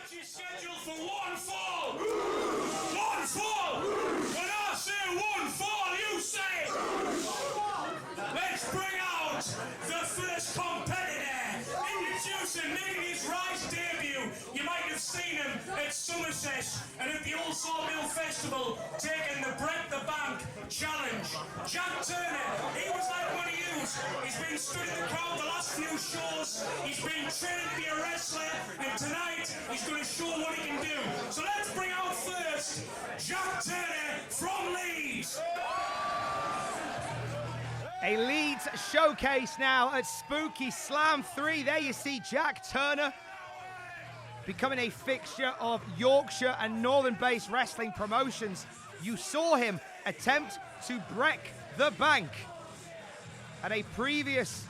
match is scheduled for one fall. One fall. When I say one fall, you say. Let's bring out the first competitor. Introducing, making his Rise debut. You might have seen him at Somerset and at the Old Sawmill Festival, taking the Break the Bank challenge. Jack Turner, he was like one of yous. He's been stood in the crowd the last few shows. He's been trained to be a wrestler, and tonight he's going to show what he can do. So let's bring out first Jack Turner from Leeds. A Leeds showcase now at Spooky Slam 3. There you see Jack Turner becoming a fixture of Yorkshire and Northern-based wrestling promotions. You saw him attempt to break the bank at a previous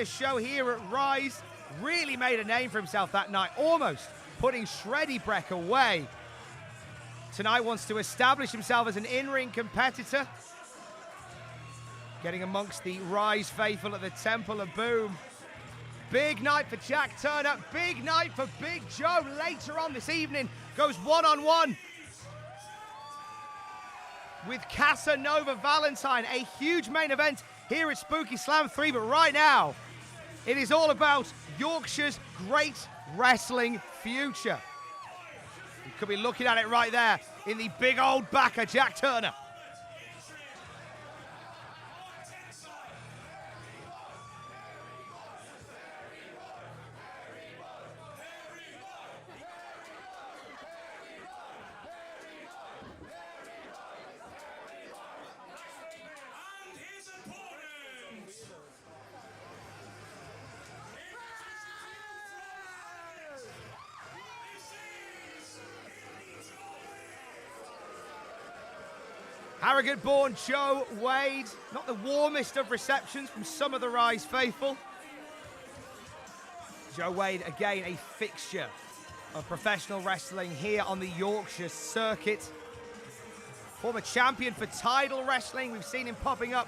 show here at Rise. Really made a name for himself that night, almost putting Shreddy Breck away. Tonight wants to establish himself as an in-ring competitor, getting amongst the Rise faithful at the Temple of Boom. Big night for Jack Turner, big night for Big Joe. Later on this evening, goes one-on-one with Casanova Valentine. A huge main event here at Spooky Slam 3, but right now, it is all about Yorkshire's great wrestling future. You could be looking at it right there in the big old back of Jack Turner. Harrogate-born Joe Wade, not the warmest of receptions from some of the Rise faithful. Joe Wade, again, a fixture of professional wrestling here on the Yorkshire circuit. Former champion for Tidal Wrestling. We've seen him popping up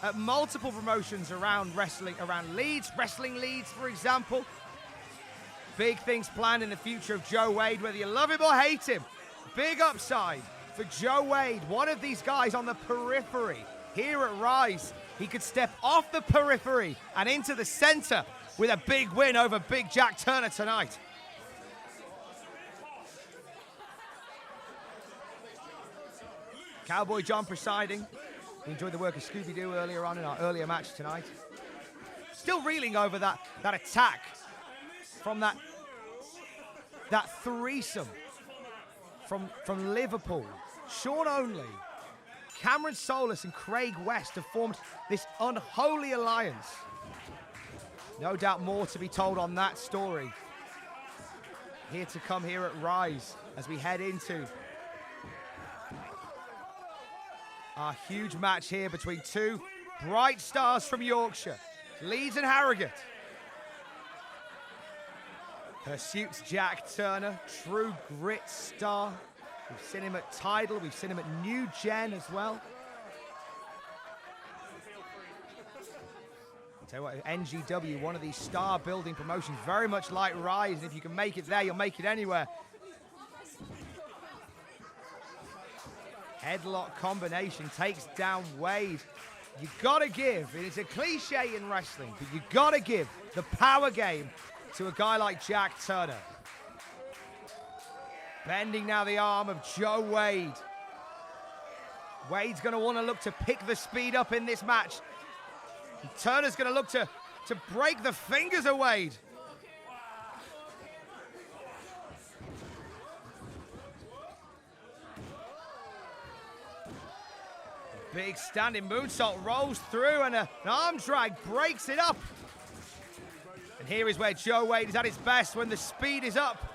at multiple promotions around wrestling, around Leeds, Wrestling Leeds, for example. Big things planned in the future of Joe Wade, whether you love him or hate him. Big upside for Joe Wade, one of these guys on the periphery here at Rise. He could step off the periphery and into the center with a big win over Big Jack Turner tonight. Cowboy John presiding. We enjoyed the work of Scooby-Doo earlier on in our earlier match tonight. Still reeling over that attack from that threesome from Liverpool. Sean Only, Cameron Solis and Craig West have formed this unholy alliance. No doubt more to be told on that story. Here to come here at Rise as we head into our huge match here between two bright stars from Yorkshire, Leeds and Harrogate. Pursuit's Jack Turner, true grit star. We've seen him at Tidal, we've seen him at New Gen as well. I'll tell you what, NGW, one of these star-building promotions, very much like Rise, and if you can make it there, you'll make it anywhere. Headlock combination takes down Wade. You gotta give, it's a cliche in wrestling, but you gotta give the power game to a guy like Jack Turner. Bending now the arm of Joe Wade. Wade's going to want to look to pick the speed up in this match. And Turner's going to look to break the fingers of Wade. Big standing moonsault rolls through and an arm drag breaks it up. And here is where Joe Wade is at his best when the speed is up.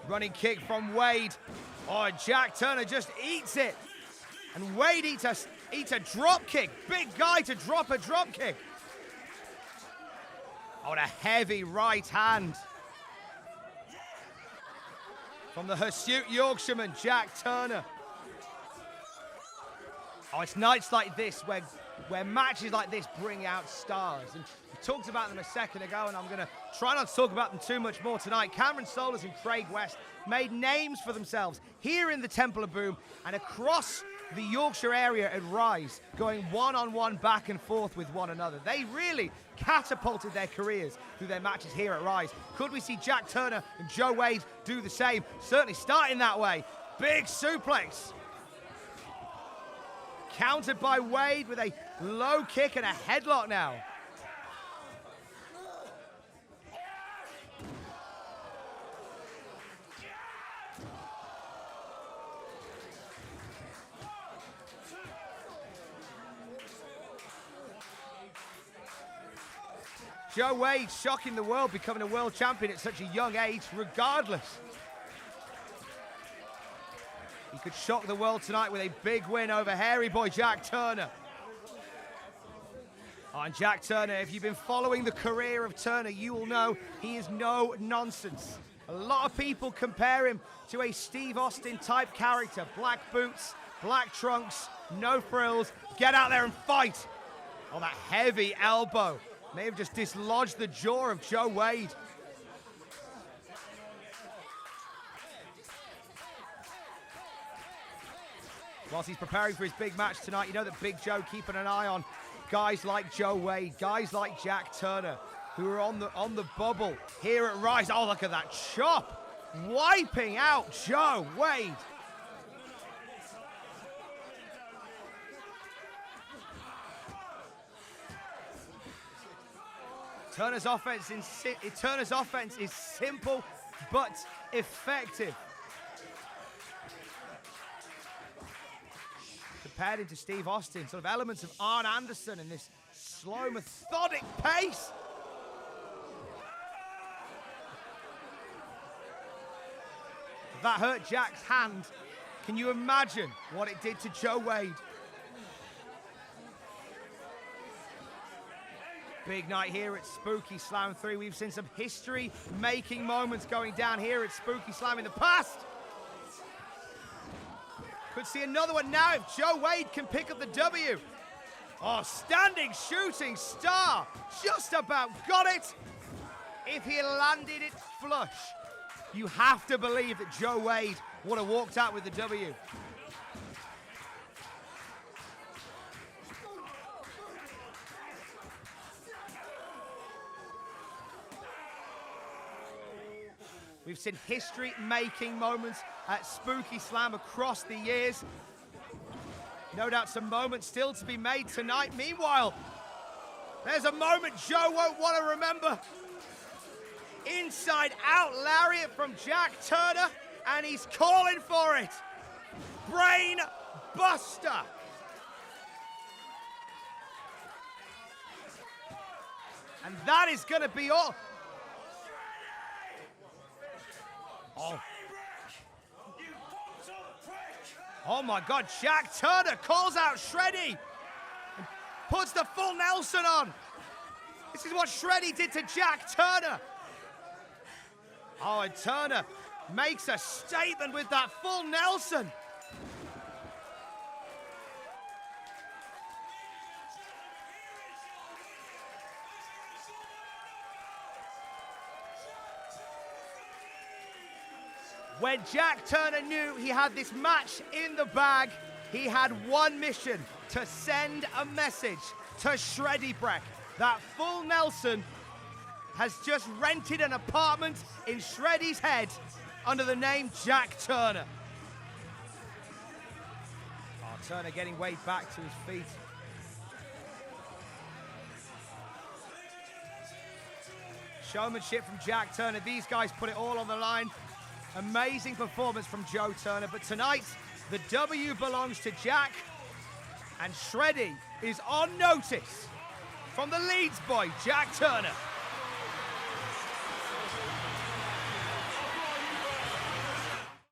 Running kick from Wade. Oh, Jack Turner just eats it. And Wade eats a drop kick. Big guy to drop a drop kick. Oh, and a heavy right hand from the hirsute Yorkshireman, Jack Turner. Oh, it's nights like this where where matches like this bring out stars. And we talked about them a second ago, and I'm going to try not to talk about them too much more tonight. Cameron Solis and Craig West made names for themselves here in the Temple of Boom and across the Yorkshire area at Rise, going one-on-one back and forth with one another. They really catapulted their careers through their matches here at Rise. Could we see Jack Turner and Joe Wade do the same? Certainly starting that way. Big suplex. Countered by Wade with a low kick and a headlock now. Joe Wade shocking the world, becoming a world champion at such a young age, regardless. He could shock the world tonight with a big win over hairy boy Jack Turner. Oh, and Jack Turner, if you've been following the career of Turner, you will know he is no nonsense. A lot of people compare him to a Steve Austin type character. Black boots, black trunks, no frills, get out there and fight. Oh, that heavy elbow may have just dislodged the jaw of Joe Wade. Whilst he's preparing for his big match tonight, you know that Big Joe keeping an eye on guys like Joe Wade, guys like Jack Turner, who are on the bubble here at Rise. Oh, look at that chop, wiping out Joe Wade. Turner's offense is simple but effective. Compared into Steve Austin, sort of elements of Arn Anderson in this slow, methodic pace. If that hurt Jack's hand, can you imagine what it did to Joe Wade? Big night here at Spooky Slam 3. We've seen some history-making moments going down here at Spooky Slam in the past. Could see another one now if Joe Wade can pick up the W. Oh, standing shooting star. Just about got it. If he landed it flush, you have to believe that Joe Wade would have walked out with the W. We've seen history-making moments at Spooky Slam across the years. No doubt some moments still to be made tonight. Meanwhile, there's a moment Joe won't want to remember. Inside out lariat from Jack Turner, and he's calling for it. Brain buster. And that is going to be all. Oh my God, Jack Turner calls out Shreddy and puts the full Nelson on. This is what Shreddy did to Jack Turner. Oh, and Turner makes a statement with that full Nelson. When Jack Turner knew he had this match in the bag, he had one mission: to send a message to Shreddy Breck. That full Nelson has just rented an apartment in Shreddy's head under the name Jack Turner. Oh, Turner getting Wade back to his feet. Showmanship from Jack Turner. These guys put it all on the line. Amazing performance from Joe Turner, but tonight the W belongs to Jack, and Shreddy is on notice from the Leeds boy, Jack Turner.